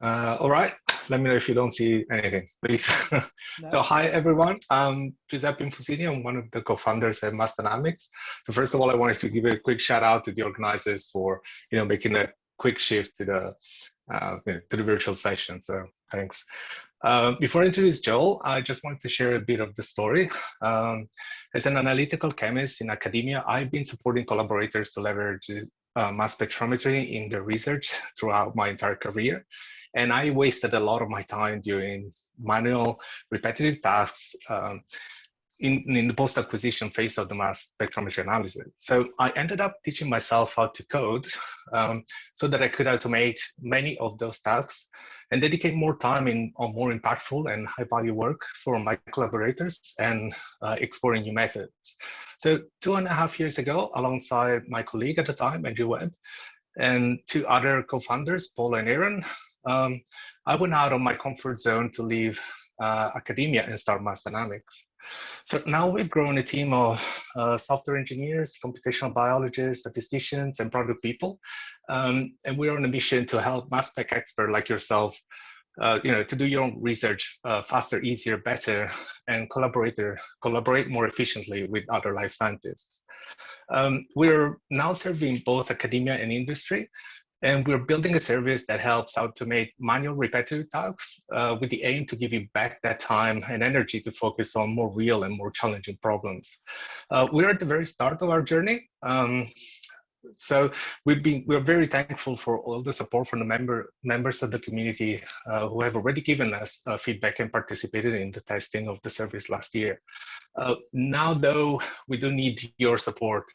All right, let me know if you don't see anything, please. No? So hi, everyone. I'm Giuseppe Infusini. I'm one of the co-founders at Mass Dynamics. So first of all, I wanted to give a quick shout out to the organizers for making a quick shift to the virtual session. So thanks. Before I introduce Joel, I just wanted to share a bit of the story. As an analytical chemist in academia, I've been supporting collaborators to leverage mass spectrometry in their research throughout my entire career. And I wasted a lot of my time doing manual, repetitive tasks in the post-acquisition phase of the mass spectrometry analysis. So I ended up teaching myself how to code so that I could automate many of those tasks and dedicate more time on more impactful and high-value work for my collaborators and exploring new methods. So 2.5 years ago, alongside my colleague at the time, Andrew Webb, and two other co-founders, Paul and Aaron, I went out of my comfort zone to leave academia and start Mass Dynamics. So now we've grown a team of software engineers, computational biologists, statisticians, and product people. And we're on a mission to help mass spec experts like yourself to do your own research faster, easier, better, and collaborate more efficiently with other life scientists. We're now serving both academia and industry, and we're building a service that helps automate manual repetitive tasks with the aim to give you back that time and energy to focus on more real and more challenging problems. We're at the very start of our journey. So we're very thankful for all the support from the members of the community who have already given us feedback and participated in the testing of the service last year. Now, though, we do need your support.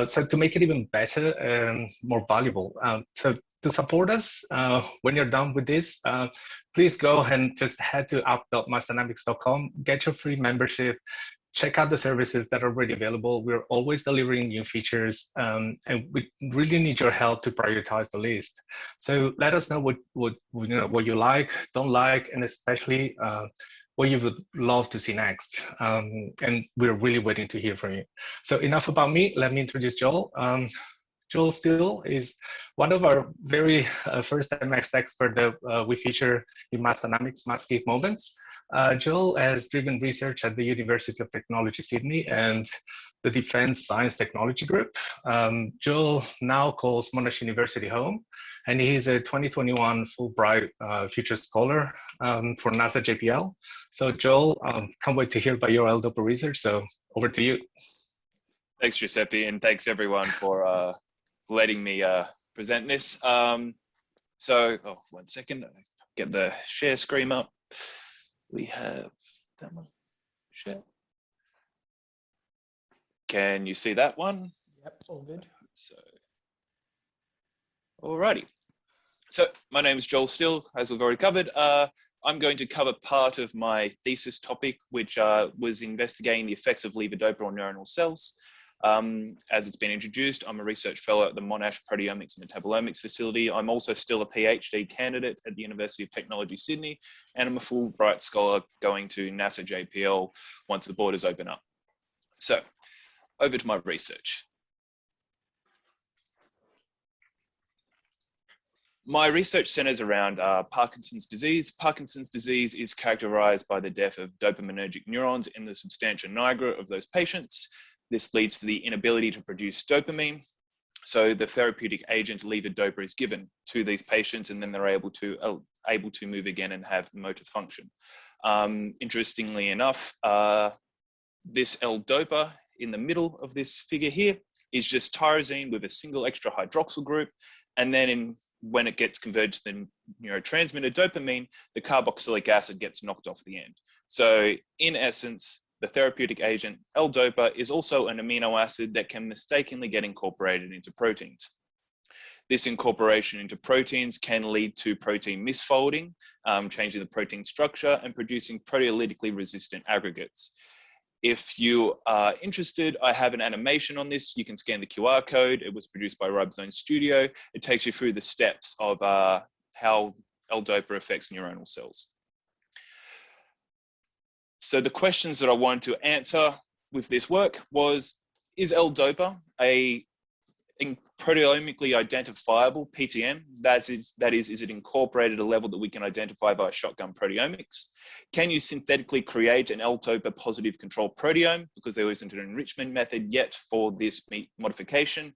So to make it even better and more valuable. So to support us, when you're done with this, please go and just head to app.massdynamics.com, get your free membership, check out the services that are already available. We're always delivering new features, and we really need your help to prioritize the list. So let us know what you like, don't like, and especially what you would love to see next. And we're really waiting to hear from you. So enough about me. Let me introduce Joel. Joel Steele is one of our very first MX expert that we feature in Mass Dynamics Mass Geek Moments. Joel has driven research at the University of Technology, Sydney, and the Defense Science Technology Group. Joel now calls Monash University home, and he's a 2021 Fulbright Future Scholar for NASA-JPL. So Joel, can't wait to hear about your L-DOPA research, so over to you. Thanks, Giuseppe, and thanks everyone for letting me present this. One second, get the share screen up. We have that one. Share. Can you see that one? Yep, all good. So, alrighty. So my name is Joel Steele, as we've already covered. I'm going to cover part of my thesis topic, which was investigating the effects of levodopa on neuronal cells. As it's been introduced, I'm a research fellow at the Monash Proteomics Metabolomics facility. I'm also still a PhD candidate at the University of Technology, Sydney, and I'm a Fulbright Scholar going to NASA-JPL once the borders open up. So, over to my research. My research centers around Parkinson's disease. Parkinson's disease is characterized by the death of dopaminergic neurons in the substantia nigra of those patients. This leads to the inability to produce dopamine. So the therapeutic agent levodopa is given to these patients, and then they're able to move again and have motor function. Interestingly enough, this L-DOPA in the middle of this figure here is just tyrosine with a single extra hydroxyl group. And then when it gets converted to the neurotransmitter dopamine, the carboxylic acid gets knocked off the end. So in essence, the therapeutic agent L-DOPA is also an amino acid that can mistakenly get incorporated into proteins. This incorporation into proteins can lead to protein misfolding, changing the protein structure and producing proteolytically resistant aggregates. If you are interested, I have an animation on this. You can scan the QR code. It was produced by Ribosome Studio. It takes you through the steps of how L-DOPA affects neuronal cells. So the questions that I wanted to answer with this work was, is L-DOPA a proteomically identifiable PTM? That is it incorporated at a level that we can identify via shotgun proteomics? Can you synthetically create an L-DOPA positive control proteome, because there isn't an enrichment method yet for this modification?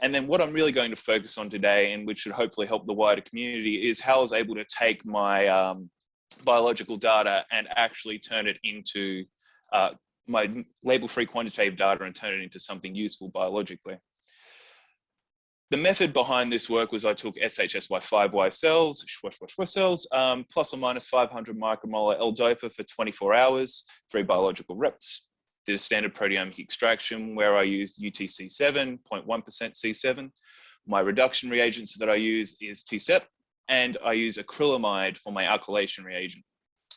And then what I'm really going to focus on today, and which should hopefully help the wider community, is how I was able to take my biological data and actually turn it into my label-free quantitative data and turn it into something useful biologically. The method behind this work was I took SHSY5Y cells, plus or minus 500 micromolar L-DOPA for 24 hours, 3 biological reps. Did a standard proteomic extraction where I used UTC7, 0.1% C7. My reduction reagents that I use is TCEP, and I use acrylamide for my alkylation reagent.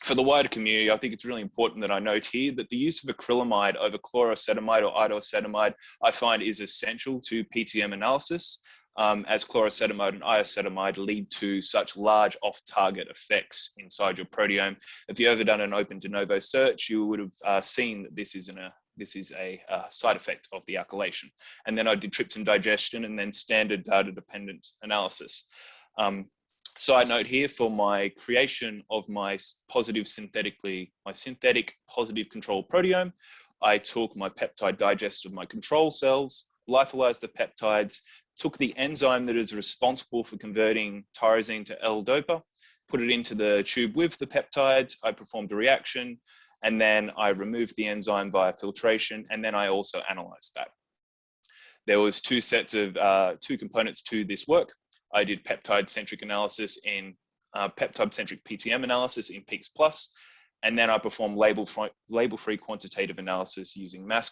For the wider community, I think it's really important that I note here that the use of acrylamide over chloroacetamide or idoacetamide I find is essential to PTM analysis, as chloroacetamide and iacetamide lead to such large off-target effects inside your proteome. If you've ever done an open de novo search, you would have seen that this is a side effect of the alkylation. And then I did trypsin digestion and then standard data-dependent analysis. Side note here, for my creation of my synthetic positive control proteome, I took my peptide digest of my control cells, lyophilized the peptides, took the enzyme that is responsible for converting tyrosine to L-DOPA, put it into the tube with the peptides, I performed a reaction, and then I removed the enzyme via filtration, and then I also analyzed that. There was two components to this work. I did peptide-centric analysis in peptide-centric PTM analysis in PEAKS Plus, and then I performed label-free quantitative analysis using mass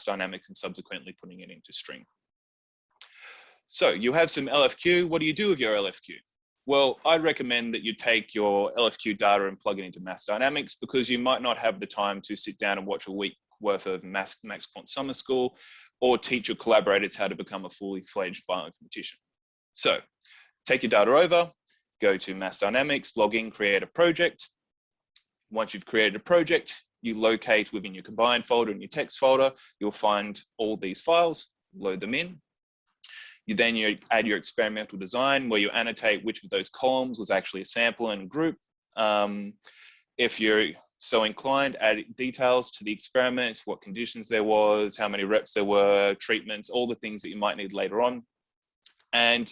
dynamics and subsequently putting it into string. So you have some LFQ. What do you do with your LFQ? Well, I'd recommend that you take your LFQ data and plug it into mass dynamics, because you might not have the time to sit down and watch a week worth of Max Quant Summer School or teach your collaborators how to become a fully fledged bioinformatician. So take your data over, go to Mass Dynamics, log in, create a project. Once you've created a project, you locate within your combined folder and your text folder, you'll find all these files, load them in. You add your experimental design where you annotate which of those columns was actually a sample and a group. If you're so inclined, add details to the experiment, what conditions there was, how many reps there were, treatments, all the things that you might need later on. And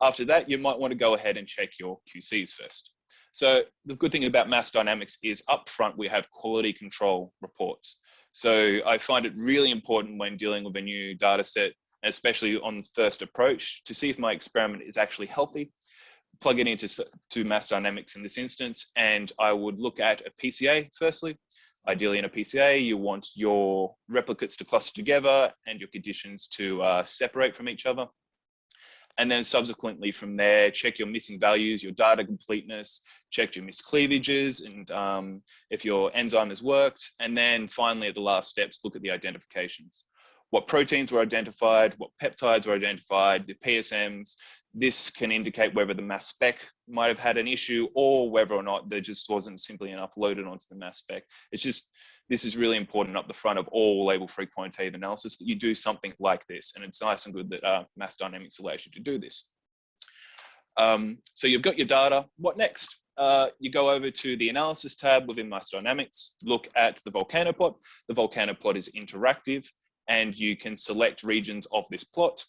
after that, you might want to go ahead and check your QCs first. So the good thing about mass dynamics is up front, we have quality control reports. So I find it really important when dealing with a new data set, especially on first approach, to see if my experiment is actually healthy, plug it into mass dynamics in this instance, and I would look at a PCA firstly. Ideally in a PCA, you want your replicates to cluster together and your conditions to separate from each other. And then subsequently from there, check your missing values, your data completeness, check your miscleavages, and if your enzyme has worked. And then finally, at the last steps, look at the identifications. What proteins were identified, what peptides were identified, the PSMs. This can indicate whether the mass spec might have had an issue or whether or not there just wasn't simply enough loaded onto the mass spec. This is really important up the front of all label-free quantitative analysis, that you do something like this. And it's nice and good that Mass Dynamics allows you to do this. So you've got your data. What next? You go over to the analysis tab within Mass Dynamics, look at the volcano plot. The volcano plot is interactive, and you can select regions of this plot.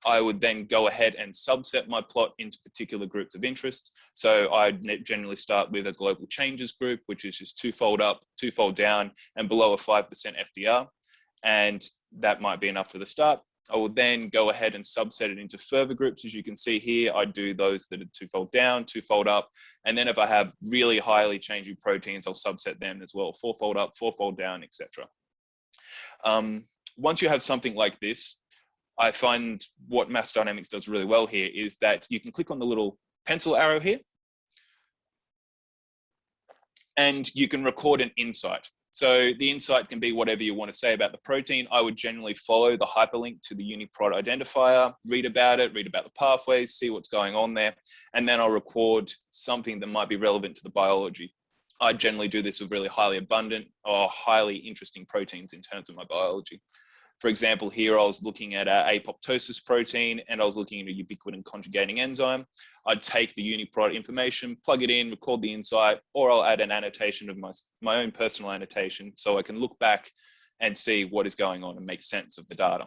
I would then go ahead and subset my plot into particular groups of interest. So I generally start with a global changes group, which is just twofold up, twofold down, and below a 5% FDR. And that might be enough for the start. I will then go ahead and subset it into further groups. As you can see here, I do those that are twofold down, twofold up. And then if I have really highly changing proteins, I'll subset them as well, fourfold up, fourfold down, etc. Once you have something like this, I find what Mass Dynamics does really well here is that you can click on the little pencil arrow here, and you can record an insight. So the insight can be whatever you want to say about the protein. I would generally follow the hyperlink to the UniProt identifier, read about it, read about the pathways, see what's going on there, and then I'll record something that might be relevant to the biology. I generally do this with really highly abundant or highly interesting proteins in terms of my biology. For example, here I was looking at apoptosis protein, and I was looking at a ubiquitin conjugating enzyme. I'd take the UniProt information, plug it in, record the insight, or I'll add an annotation of my own personal annotation so I can look back and see what is going on and make sense of the data.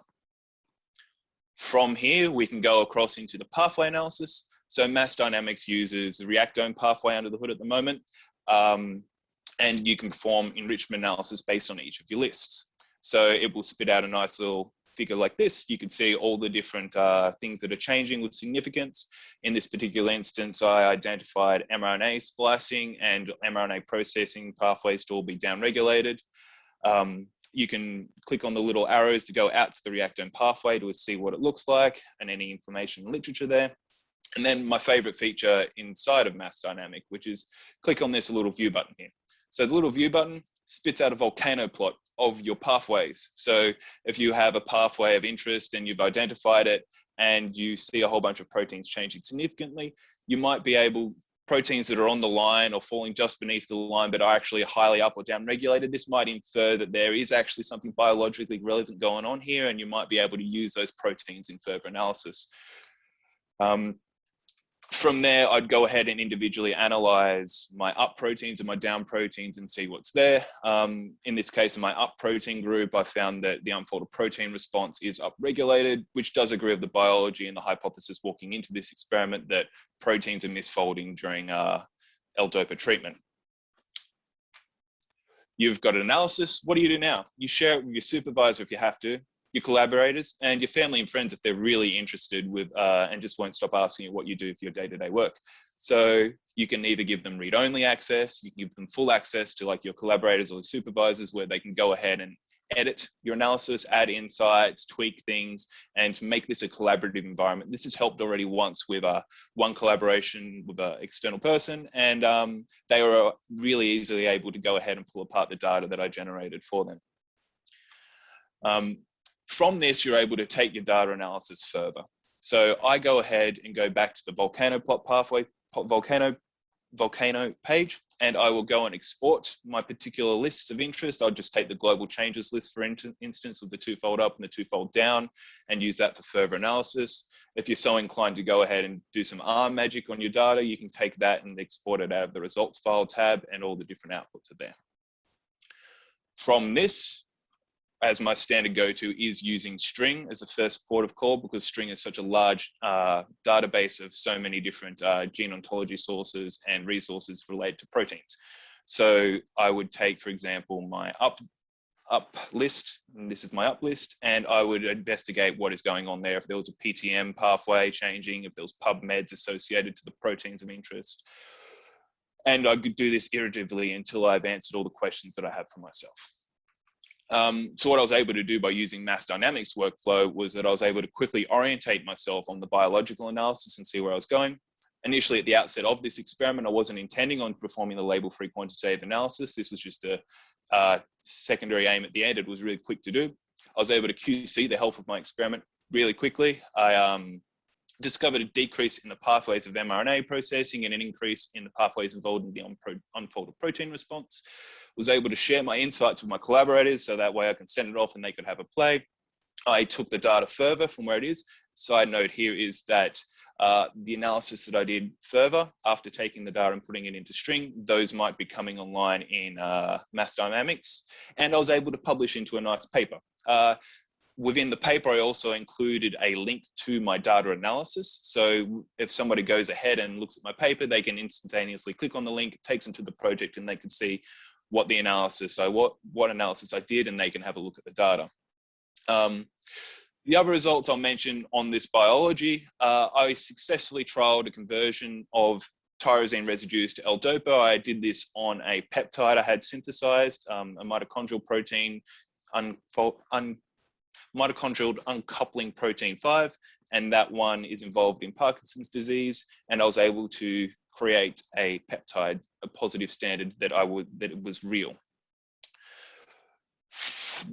From here, we can go across into the pathway analysis. So Mass Dynamics uses the reactome pathway under the hood at the moment, and you can perform enrichment analysis based on each of your lists. So it will spit out a nice little figure like this. You can see all the different things that are changing with significance. In this particular instance, I identified mRNA splicing and mRNA processing pathways to all be downregulated. You can click on the little arrows to go out to the reactome pathway to see what it looks like and any information and literature there. And then my favorite feature inside of Mass Dynamic, which is click on this little view button here. So the little view button spits out a volcano plot of your pathways. So if you have a pathway of interest and you've identified it and you see a whole bunch of proteins changing significantly, you might be able, proteins that are on the line or falling just beneath the line but are actually highly up or down regulated, this might infer that there is actually something biologically relevant going on here, and you might be able to use those proteins in further analysis. From there, I'd go ahead and individually analyze my up proteins and my down proteins and see what's there. In this case, in my up protein group, I found that the unfolded protein response is upregulated, which does agree with the biology and the hypothesis walking into this experiment that proteins are misfolding during L-DOPA treatment. You've got an analysis. What do you do now? You share it with your supervisor if you have to, your collaborators, and your family and friends if they're really interested with and just won't stop asking you what you do for your day-to-day work. So you can either give them read-only access, you can give them full access to like your collaborators or supervisors where they can go ahead and edit your analysis, add insights, tweak things, and make this a collaborative environment. This has helped already once with one collaboration with an external person, and they were really easily able to go ahead and pull apart the data that I generated for them. From this, you're able to take your data analysis further. So I go ahead and go back to the volcano plot pathway, volcano page, and I will go and export my particular lists of interest. I'll just take the global changes list, for instance, with the twofold up and the twofold down, and use that for further analysis. If you're so inclined to go ahead and do some R magic on your data, you can take that and export it out of the results file tab, and all the different outputs are there. From this, as my standard go-to is using String as the first port of call, because String is such a large database of so many different gene ontology sources and resources related to proteins. So I would take, for example, my up list, and this is my up list, and I would investigate what is going on there. If there was a PTM pathway changing, if there was PubMeds associated to the proteins of interest. And I could do this iteratively until I've answered all the questions that I have for myself. So what I was able to do by using Mass Dynamics workflow was that I was able to quickly orientate myself on the biological analysis and see where I was going. Initially, at the outset of this experiment, I wasn't intending on performing the label-free quantitative analysis. This was just a secondary aim at the end. It was really quick to do. I was able to QC the health of my experiment really quickly. I discovered a decrease in the pathways of mRNA processing and an increase in the pathways involved in the unfolded protein response. Was able to share my insights with my collaborators so that way I can send it off and they could have a play. I took the data further from where it is. Side note here is that the analysis that I did further after taking the data and putting it into String, those might be coming online in Mass Dynamics, and I was able to publish into a nice paper. Within the paper, I also included a link to my data analysis. So if somebody goes ahead and looks at my paper, they can instantaneously click on the link, it takes them to the project, and they can see what the analysis, what analysis I did, and they can have a look at the data. The other results I'll mention on this biology, I successfully trialed a conversion of tyrosine residues to L-DOPA. I did this on a peptide I had synthesized, a mitochondrial protein, mitochondrial uncoupling protein 5, and that one is involved in Parkinson's disease. And I was able to create a peptide, a positive standard that it was real.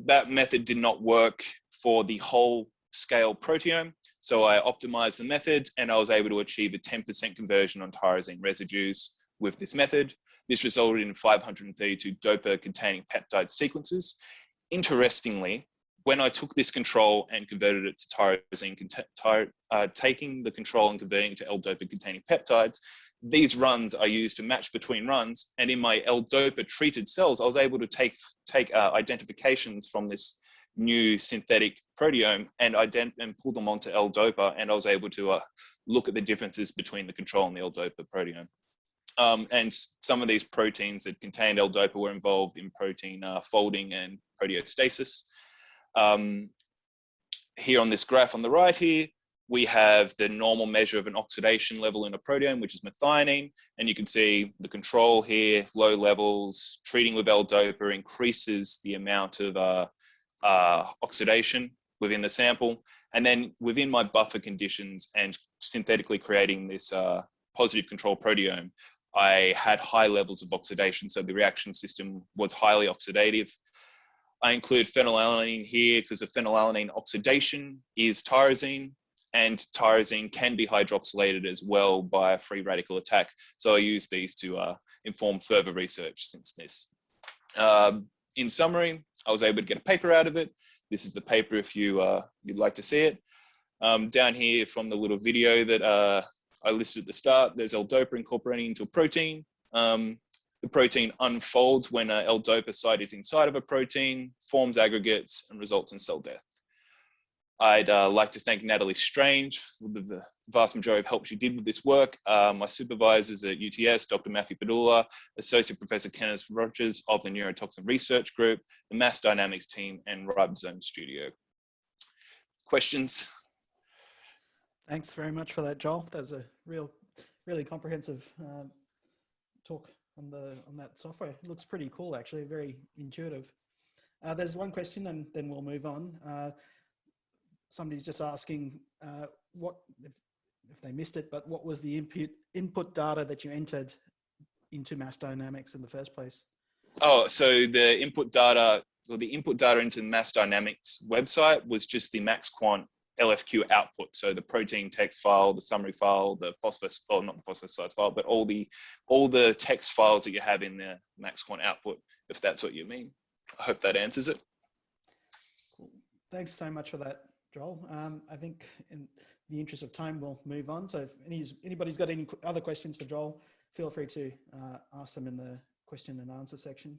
That method did not work for the whole scale proteome, so I optimized the methods, and I was able to achieve a 10% conversion on tyrosine residues with this method. This resulted in 532 DOPA containing peptide sequences. Interestingly, when I took this control and converted it to tyrosine, taking the control and converting it to L-DOPA containing peptides, these runs are used to match between runs. And in my L-DOPA treated cells, I was able to take identifications from this new synthetic proteome and pull them onto L-DOPA. And I was able to look at the differences between the control and the L-DOPA proteome. And some of these proteins that contained L-DOPA were involved in protein folding and proteostasis. Here on this graph on the right here, we have the normal measure of an oxidation level in a proteome, which is methionine. And you can see the control here, low levels, treating with L-DOPA increases the amount of oxidation within the sample. And then within my buffer conditions and synthetically creating this positive control proteome, I had high levels of oxidation. So the reaction system was highly oxidative. I include phenylalanine here because the phenylalanine oxidation is tyrosine, and tyrosine can be hydroxylated as well by a free radical attack. So I use these to inform further research since this. In summary, I was able to get a paper out of it. This is the paper if you'd like to see it. Down here from the little video that I listed at the start, there's L-DOPA incorporating into a protein. The protein unfolds when an L-DOPA site is inside of a protein, forms aggregates, and results in cell death. I'd like to thank Natalie Strange for the vast majority of help she did with this work. My supervisors at UTS, Dr. Matthew Padula, Associate Professor Kenneth Rogers of the Neurotoxin Research Group, the Mass Dynamics team, and Ribosome Studio. Questions? Thanks very much for that, Joel. That was a really comprehensive talk on that software. It looks pretty cool, actually, very intuitive. There's one question, and then we'll move on. Somebody's just asking what, if they missed it, but what was the input data that you entered into Mass Dynamics in the first place? Oh, so the input data into the Mass Dynamics website was just the MaxQuant LFQ output. So the protein text file, the summary file, the not the phosphosites file, but all the text files that you have in the MaxQuant output, if that's what you mean. I hope that answers it. Cool. Thanks so much for that, Joel. I think in the interest of time, we'll move on. So if anybody's got any other questions for Joel, feel free to ask them in the question and answer section.